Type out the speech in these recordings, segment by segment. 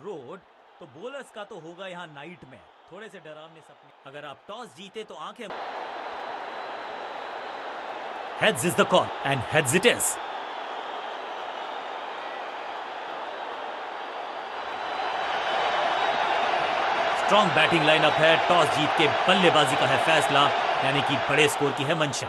Road, तो bowlers का तो होगा यहाँ नाइट में थोड़े से डरावने सपने। अगर आप टॉस जीते तो आंखें heads is the call and heads it is. Strong batting lineup है, टॉस जीत के बल्लेबाजी का है फैसला, यानी कि बड़े स्कोर की है मंशा।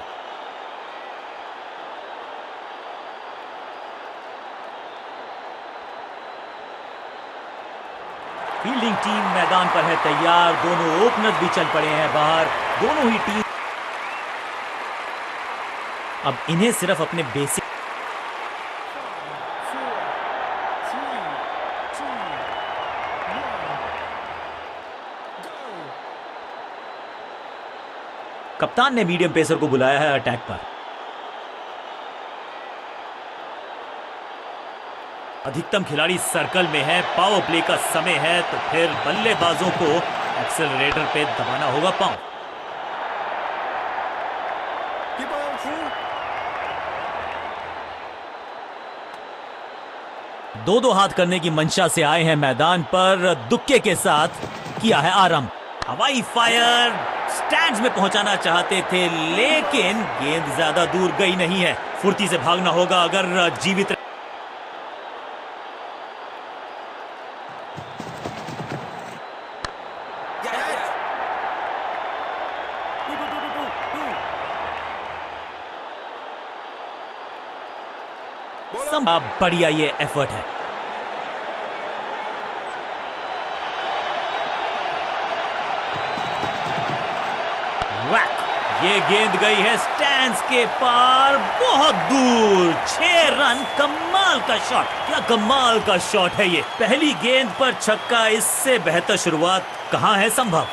फील्डिंग टीम मैदान पर है तैयार, दोनों ओपनर्स भी चल पड़े हैं बाहर। दोनों ही टीम अब इन्हें सिर्फ अपने बेसिक कप्तान ने मीडियम पेसर को बुलाया है अटैक पर। अधिकतम खिलाड़ी सर्कल में है, पावर प्ले का समय है, तो फिर बल्लेबाजों को एक्सेलरेटर पे दबाना होगा पांव। दो हाथ करने की मंशा से आए हैं मैदान पर, दुक्के के साथ किया है आरंभ। हवाई फायर, स्टैंड्स में पहुंचाना चाहते थे लेकिन गेंद ज्यादा दूर गई नहीं है। फुर्ती से भागना होगा अगर जीवित। बढ़िया ये एफर्ट है। ये गेंद गई है स्टैंड्स के पार, बहुत दूर। 6 रन, कमाल का शॉट, क्या कमाल का शॉट है ये। पहली गेंद पर छक्का, इससे बेहतर शुरुआत कहां है संभव।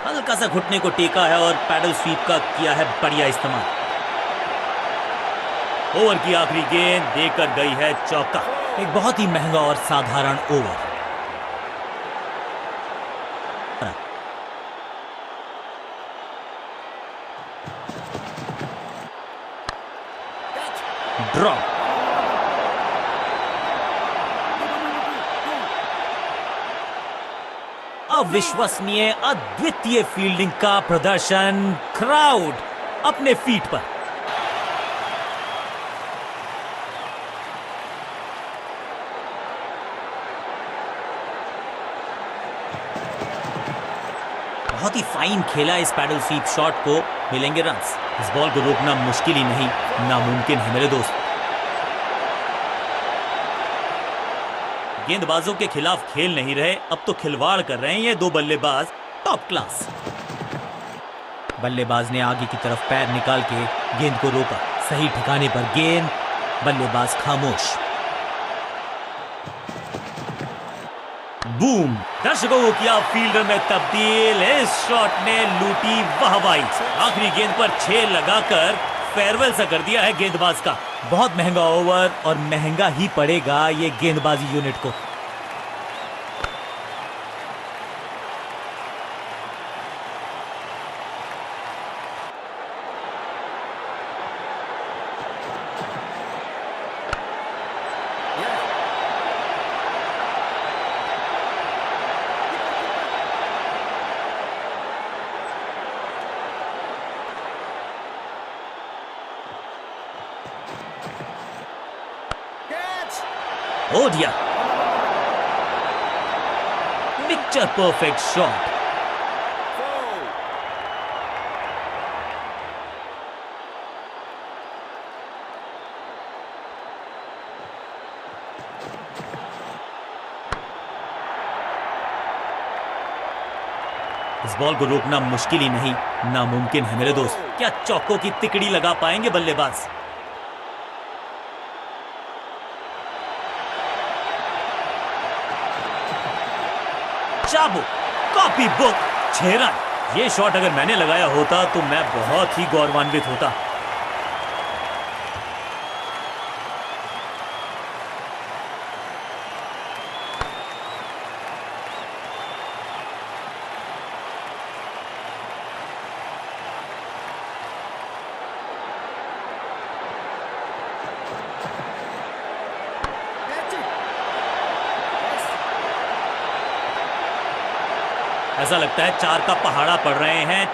हल्का सा घुटने को टेका है और पैडल स्वीप का किया है बढ़िया इस्तेमाल। ओवर की आखिरी गेंद देकर गई है चौका। एक बहुत ही महंगा और साधारण ओवर। ड्रॉप। अविश्वसनीय, अद्वितीय फील्डिंग का प्रदर्शन। क्राउड अपने फीट पर। बहुत ही फाइन खेला इस पैडल स्वीप शॉट को, मिलेंगे रन्स। इस बॉल को रोकना मुश्किल ही नहीं, नामुमकिन है मेरे दोस्त। गेंदबाजों के खिलाफ खेल नहीं रहे, अब तो खिलवाड़ कर रहे हैं ये दो बल्लेबाज, टॉप क्लास। बल्लेबाज ने आगे की तरफ पैर निकाल के गेंद को रोका, सही ठिकाने पर गेंद, बल्लेबाज खामोश। बूम, दर्शकों को किया फील्डर में तब्दील। इस शॉट ने लूटी वाहवाही। आखिरी गेंद पर 6 लगाकर फेयरवेल सा कर दिया है गेंदबाज का। बहुत महंगा ओवर और महंगा ही पड़ेगा ये गेंदबाजी यूनिट को। हो दिया, पिक्चर परफेक्ट शॉट। इस बॉल को रोकना मुश्किल ही नहीं, नामुमकिन है मेरे दोस्त। क्या चौकों की तिकड़ी लगा पाएंगे बल्लेबाज। चाबुक, कॉपी बुक, 6 रन। ये शॉट अगर मैंने लगाया होता तो मैं बहुत ही गौरवान्वित होता। ऐसा लगता है 4 का पहाड़ा पड़ रहे हैं।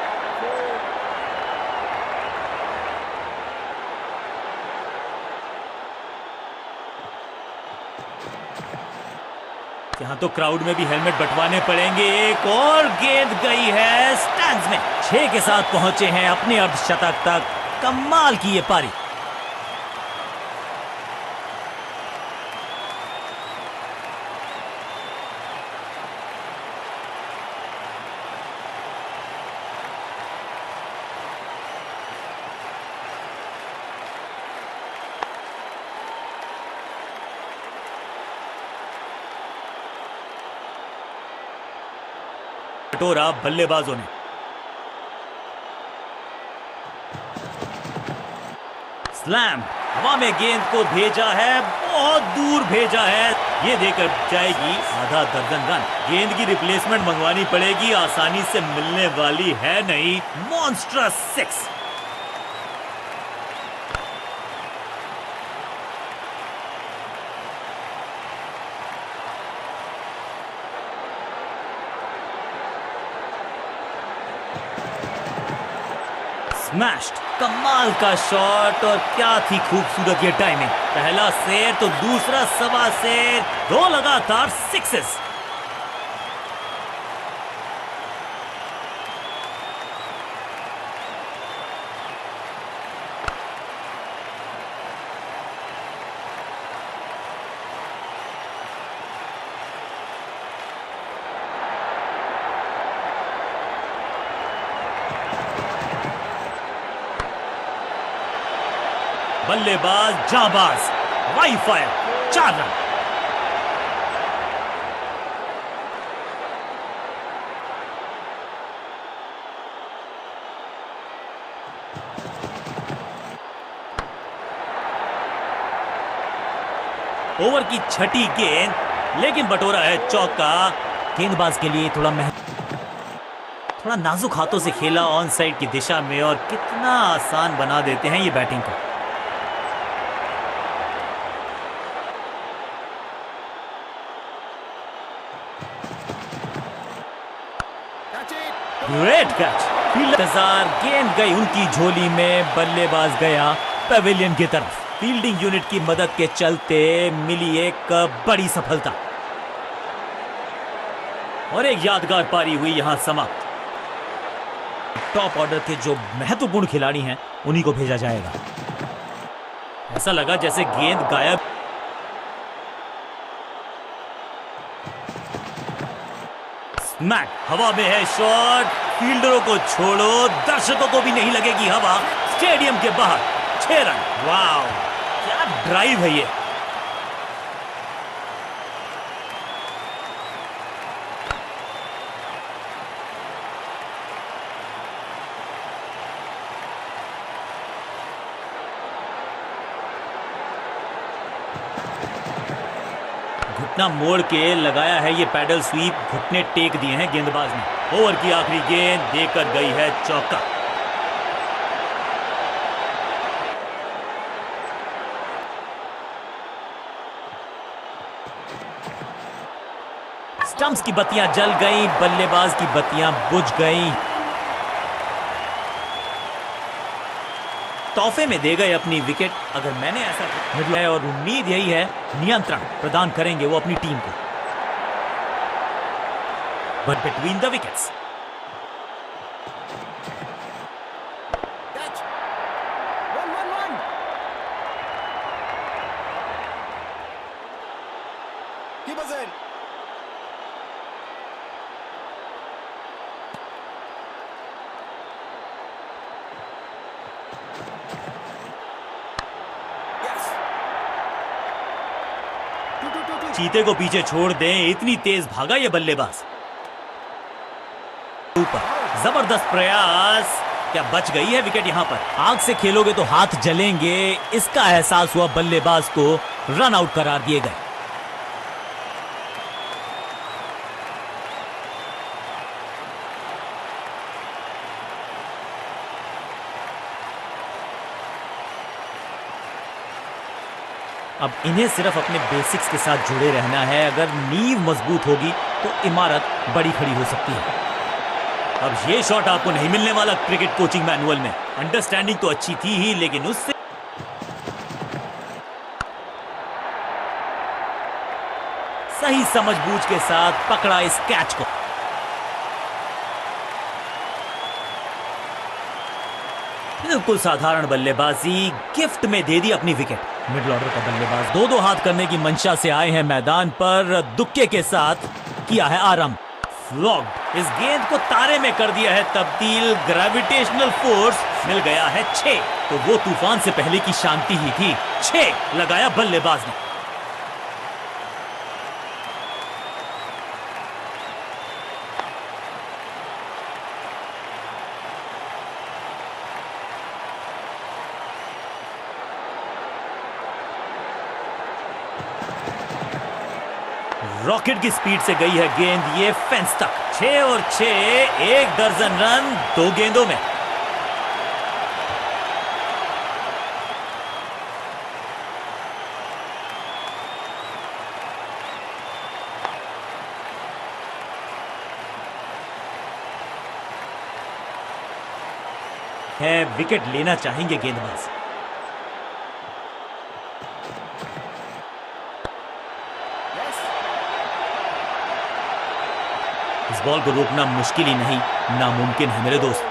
यहाँ तो क्राउड में भी हेलमेट बंटवाने पड़ेंगे। एक और गेंद गई है स्टैंड्स में। 6 के साथ पहुंचे हैं अपने अर्धशतक तक। कमाल की ये पारी। कटोरा बल्लेबाजों ने। स्लैम, हवा में गेंद को भेजा है, बहुत दूर भेजा है। ये देकर जाएगी आधा दर्जन रन। गेंद की रिप्लेसमेंट मंगवानी पड़ेगी, आसानी से मिलने वाली है नहीं। मॉन्स्ट्रस 6। स्मैश्ड, कमाल का शॉट और क्या थी खूबसूरत ये टाइमिंग। पहला सेर तो दूसरा सवा सेर, 2 लगातार सिक्सेस। बल्लेबाज जाबाज, वाई फायर, 4 रन। ओवर की छठी गेंद, लेकिन बटोरा है चौका। गेंदबाज के लिए थोड़ा नाजुक हाथों से खेला ऑन साइड की दिशा में, और कितना आसान बना देते हैं ये बैटिंग को। Great catch. फील्डर गेंद गई उनकी झोली में, बल्लेबाज गया पवेलियन की तरफ। फील्डिंग यूनिट की मदद के चलते मिली एक बड़ी सफलता और एक यादगार पारी हुई यहां समाप्त। टॉप ऑर्डर के जो महत्वपूर्ण खिलाड़ी हैं उन्हीं को भेजा जाएगा। ऐसा लगा जैसे गेंद गायब। स्मैक, हवा में है शॉट। फील्डरों को छोड़ो, दर्शकों को भी नहीं लगेगी हवा। स्टेडियम के बाहर 6 रन। वाव, क्या ड्राइव है ये। घुटना मोड़ के लगाया है ये पैडल स्वीप। घुटने टेक दिए हैं गेंदबाज ने। ओवर की आखिरी गेंद देकर गई है चौका। स्टंप्स की बत्तियां जल गईं, बल्लेबाज की बत्तियां बुझ गईं। तोहफे में दे गए अपनी विकेट। अगर मैंने ऐसा किया है, और उम्मीद यही है नियंत्रण प्रदान करेंगे वो अपनी टीम को। बट बिटवीन द विकेट्स, चीते को पीछे छोड़ दें, इतनी तेज भागा ये बल्लेबाज। ऊपर जबरदस्त प्रयास, क्या बच गई है विकेट। यहां पर आग से खेलोगे तो हाथ जलेंगे, इसका एहसास हुआ बल्लेबाज को। रन आउट करार दिए गए। अब इन्हें सिर्फ अपने बेसिक्स के साथ जुड़े रहना है। अगर नींव मजबूत होगी तो इमारत बड़ी खड़ी हो सकती है। अब ये शॉट आपको नहीं मिलने वाला क्रिकेट कोचिंग मैनुअल में। अंडरस्टैंडिंग तो अच्छी थी ही, लेकिन उससे सही समझबूझ के साथ पकड़ा इस कैच को। बिल्कुल साधारण बल्लेबाजी, गिफ्ट में दे दी अपनी विकेट। मिडिल ऑर्डर का बल्लेबाज दो हाथ करने की मंशा से आए हैं मैदान पर, दुक्के के साथ किया है आरंभ। फ्लॉग्ड, इस गेंद को तारे में कर दिया है तब्दील। ग्रेविटेशनल फोर्स मिल गया है 6। तो वो तूफान से पहले की शांति ही थी। 6 लगाया बल्लेबाज ने। रॉकेट की स्पीड से गई है गेंद ये फेंस तक। 6 और 6, 1 दर्जन रन 2 गेंदों में। है विकेट लेना चाहेंगे गेंदबाज। इस बॉल को रोकना मुश्किल ही नहीं, नामुमकिन है मेरे दोस्त।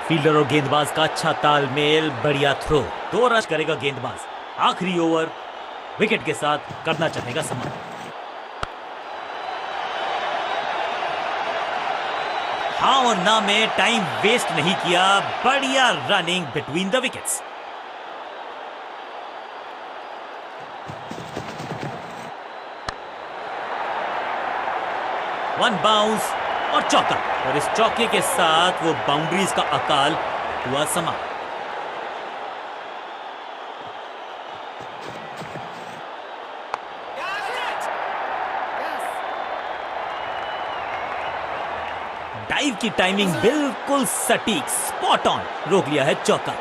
फील्डर और गेंदबाज का अच्छा तालमेल, बढ़िया थ्रो। 2 रन करेगा गेंदबाज। आखिरी ओवर विकेट के साथ करना चाहेगा समाप्त। हाँ और ना में टाइम वेस्ट नहीं किया। बढ़िया running between the wickets. One bounce और चौका, और इस चौके के साथ वो बाउंड्रीज का अकाल हुआ समाप्त। डाइव की टाइमिंग बिल्कुल सटीक, स्पॉट ऑन, रोक लिया है चौका।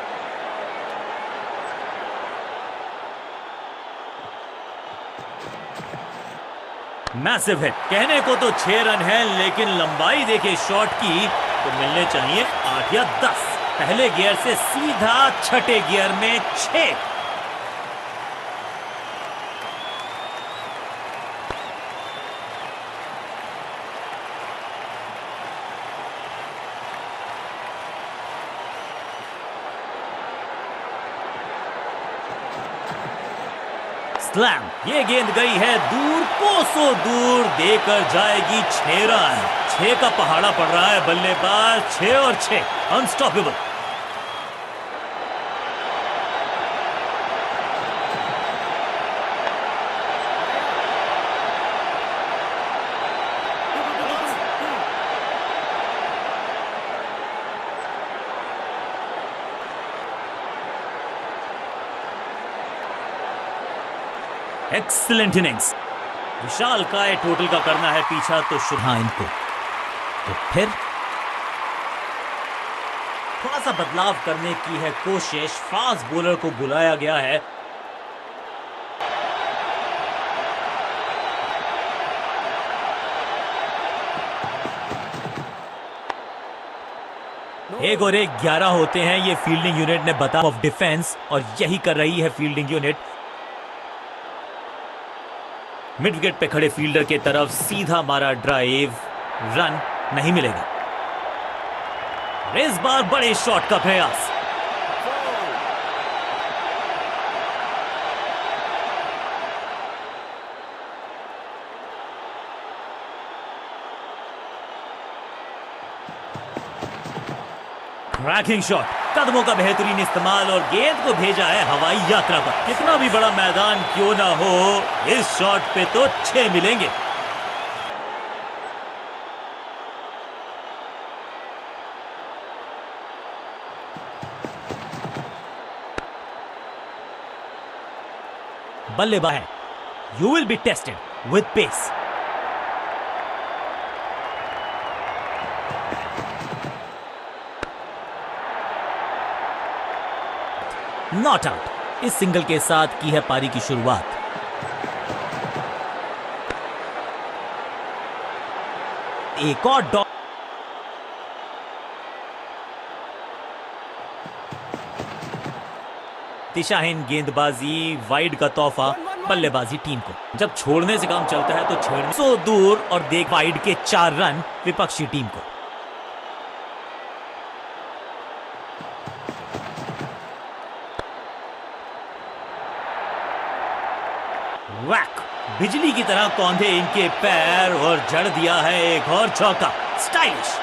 Massive hit. कहने को तो 6 रन है, लेकिन लंबाई देखे शॉट की तो मिलने चाहिए 8 या 10। पहले गियर से सीधा छठे गियर में 6। स्लैम, ये गेंद गई है दूर, कोसों दूर, देकर जाएगी 6 रन। 6 का पहाड़ा पड़ रहा है बल्लेबाज। 6 और 6, अनस्टॉपेबल। Excellent innings. विशाल काय टोटल का करना है पीछा, तो शुभा इनको। तो फिर थोड़ा सा बदलाव करने की है कोशिश। फास्ट बॉलर को बुलाया गया है। एक और एक 11 होते हैं, ये फील्डिंग यूनिट ने बता ऑफ डिफेंस, और यही कर रही है फील्डिंग यूनिट। मिड विकेट पे खड़े फील्डर के तरफ सीधा मारा ड्राइव, रन नहीं मिलेगा। इस बार बड़े शॉट का प्रयास। क्रैकिंग शॉट, कदमों का बेहतरीन इस्तेमाल, और गेंद को भेजा है हवाई यात्रा पर। कितना भी बड़ा मैदान क्यों ना हो, इस शॉट पे तो 6 मिलेंगे। बल्लेबाज है, you will be tested with pace. Not out. इस सिंगल के साथ की है पारी की शुरुआत। एक और डॉट। दिशाहीन गेंदबाजी, वाइड का तोहफा बल्लेबाजी टीम को। जब छोड़ने से काम चलता है तो छेड़ने सो दूर और देख वाइड के 4 रन विपक्षी टीम को। वैक, बिजली की तरह कौंधे इनके पैर और जड़ दिया है एक और चौका। स्टाइलिश।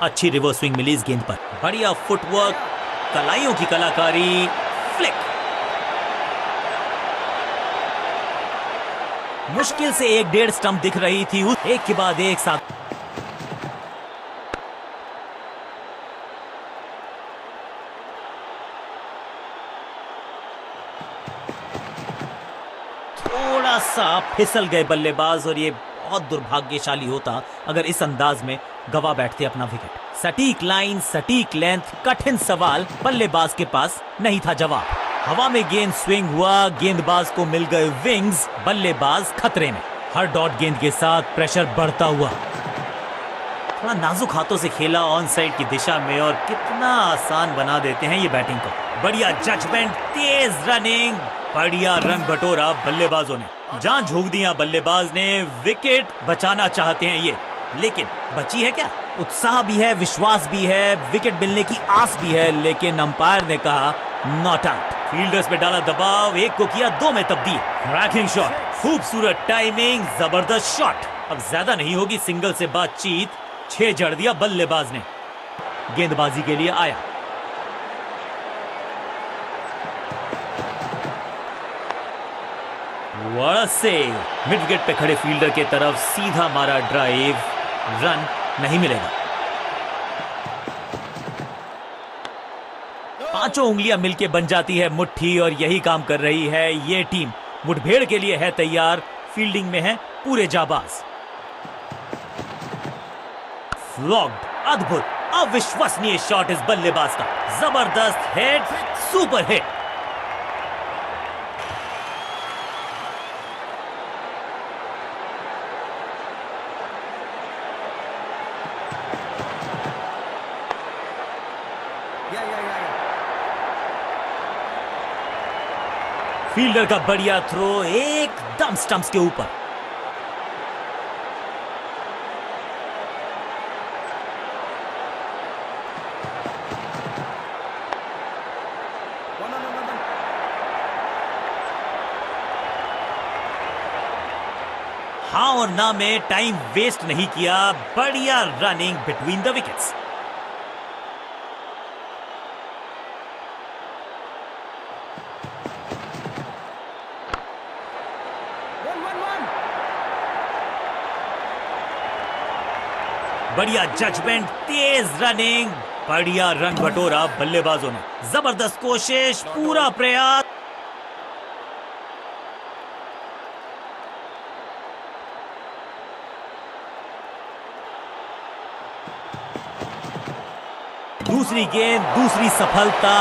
अच्छी रिवर्स स्विंग मिली इस गेंद पर। बढ़िया फुटवर्क, कलाइयों की कलाकारी, फ्लिक। मुश्किल से 1-1.5 स्टंप दिख रही थी, एक के बाद एक साथ। थोड़ा सा फिसल गए बल्लेबाज और ये बहुत दुर्भाग्यशाली होता अगर इस अंदाज में गवा बैठते अपना विकेट। सटीक लाइन, सटीक लेंथ, कठिन सवाल, बल्लेबाज के पास नहीं था जवाब। हवा में गेंद स्विंग हुआ, गेंदबाज को मिल गए विंग्स, बल्लेबाज खतरे में। हर डॉट गेंद के साथ प्रेशर बढ़ता हुआ। थोड़ा नाजुक हाथों से खेला ऑन साइड की दिशा में और कितना आसान बना देते हैं ये बैटिंग को। बढ़िया जजमेंट, तेज रनिंग, बढ़िया रन बटोरा बल्लेबाजों ने। जान झोंक दिया बल्लेबाज ने, विकेट बचाना चाहते हैं ये, लेकिन बची है क्या? उत्साह भी है, विश्वास भी है, विकेट मिलने की आस भी है, लेकिन अंपायर ने कहा नॉट आउट। फील्डर्स पे डाला दबाव, एक को किया 2 में तब्दील। रैकिंग शॉट, खूबसूरत टाइमिंग, जबरदस्त शॉट। अब ज्यादा नहीं होगी सिंगल से बातचीत, 6 जड़ दिया बल्लेबाज ने। गेंदबाजी के लिए आया। से मिड विकेट पे खड़े फील्डर के तरफ सीधा मारा ड्राइव, रन नहीं मिलेगा। 5 उंगलियां मिलके बन जाती है मुट्ठी और यही काम कर रही है ये टीम। मुठभेड़ के लिए है तैयार, फील्डिंग में है पूरे जाबाज। फ्लॉग्ड, अद्भुत, अविश्वसनीय शॉट इस बल्लेबाज का। जबरदस्त हिट, सुपर हिट। फील्डर का बढ़िया थ्रो एकदम स्टंप्स के ऊपर। हाँ और ना में टाइम वेस्ट नहीं किया, बढ़िया रनिंग बिटवीन द विकेट्स। बढ़िया जजमेंट, तेज रनिंग, बढ़िया रन बटोरा बल्लेबाजों ने। जबरदस्त कोशिश, पूरा प्रयास। दूसरी गेंद, दूसरी सफलता,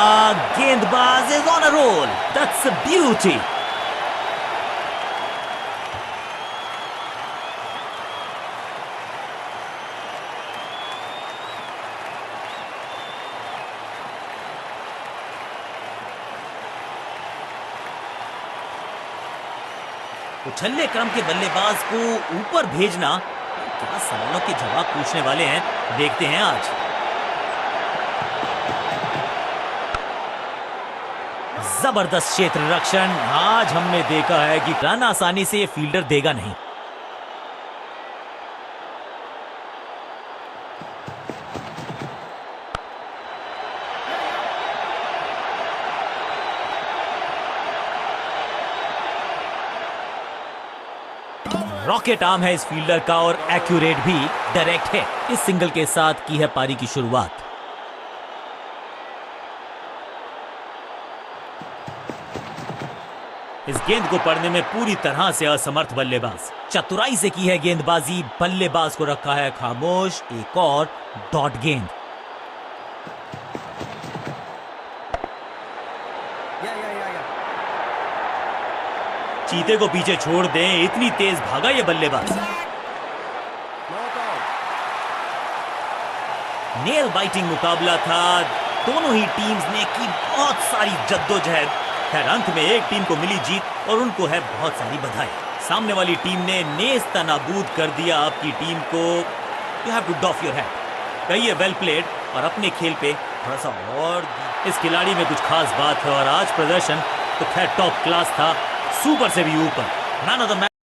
गेंदबाज is on a roll. That's a beauty. उछल्ले क्रम के बल्लेबाज को ऊपर भेजना, क्या सवालों के जवाब पूछने वाले हैं, देखते हैं आज। जबरदस्त क्षेत्र रक्षण। आज हमने देखा है कि रन आसानी से ये फील्डर देगा नहीं। रॉकेट आर्म है इस फील्डर का और एक्यूरेट भी, डायरेक्ट है। इस सिंगल के साथ की है पारी की शुरुआत। इस गेंद को पढ़ने में पूरी तरह से असमर्थ बल्लेबाज। चतुराई से की है गेंदबाजी, बल्लेबाज को रखा है खामोश। एक और डॉट गेंद। चीते को पीछे छोड़ दें, इतनी तेज भागा ये बल्लेबाज। नेल बाइटिंग मुकाबला था, दोनों ही टीम्स ने की बहुत सारी जद्दोजहद। खैर अंत में एक टीम को मिली जीत और उनको है बहुत सारी बधाई। सामने वाली टीम ने नेस्तनाबूद कर दिया आपकी टीम को। You have to doff your hat. कहिए वेल प्लेड और अपने खेल पे थोड़ा सा और। इस खिलाड़ी में कुछ खास बात है और आज प्रदर्शन तो खैर टॉप क्लास था, सुपर से भी ऊपर। Man of the match